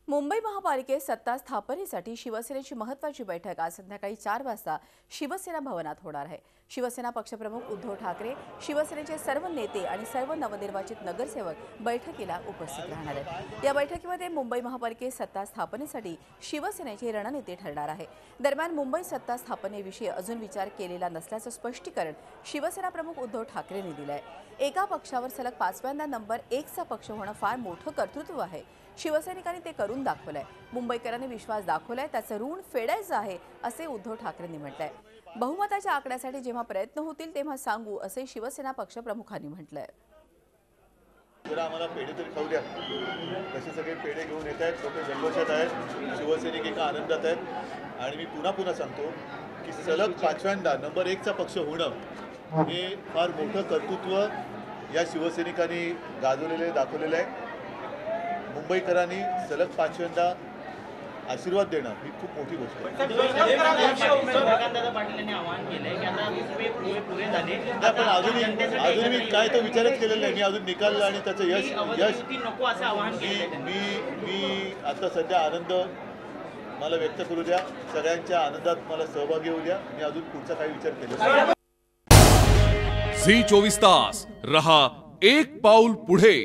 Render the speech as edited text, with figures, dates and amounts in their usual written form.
मुंबई महापालिकेत सत्ता स्थापनेसाठी शिवसेनेची महत्त्वाची बैठक आज संध्याकाळी 4 वाजता शिवसेना भवनात होणार आहे। शिवसेना पक्षप्रमुख उद्धव ठाकरे, शिवसेनेचे सर्व नेते आणि सर्व नवनिर्वाचित नगरसेवक बैठकीला उपस्थित राहणार आहेत। या बैठकीमध्ये मुंबई महापालिकेत सत्ता स्थापनेसाठी शिवसेनेची रणनीती ठरणार आहे। दरम्यान मुंबई सत्ता स्थापनेविषयी अजून विचार केलेला नसल्याचं स्पष्टीकरण शिवसेना प्रमुख उद्धव ठाकरेंनी दिलं आहे। एका पक्षावर सलग 5व्यांदा नंबर 1चा पक्ष होणं फार मोठं कर्तृत्व आहे। शिवसैनिकांनी ते करून दाखवलंय। मुंबईकरांनी विश्वास दाखवलाय, त्याचं ऋण फेडायचं आहे असे उद्धव ठाकरेंनी म्हटलंय। बहुमताच्या आकड्यासाठी जेव्हा प्रयत्न होतील तेव्हा सांगू असे शिवसेना पक्षप्रमुखांनी म्हटलंय। जरा आम्हाला पेढे तरी खाऊ द्या। तसे सगळे पेढे घेऊन येत आहेत, लोक जल्लोषात आहेत, शिवसैनिक एका आनंदात आहेत। आणि मी पुन्हा सांगतो की सलग 5व्यांदा नंबर 1चा पक्ष होणं हे फार मोठं कर्तृत्व या शिवसैनिकांनी गाजवलेले दाखवलेलं आहे। मुंबईकरांनी सलग 5व्यांदा आशीर्वाद देणं ही खूप मोठी गोष्ट आहे। पण अजून मी काय तो विचारच केलेला नाही। मी अजून निकाल आणि त्याचं यश मी आता सध्या आनंद मला व्यक्त करू द्या, सगळ्यांच्या आनंदात मला सहभागी होऊ द्या। मी अजून पुढचा काही विचार केलेला झी 24 तास रहा एक पाऊल पुढे।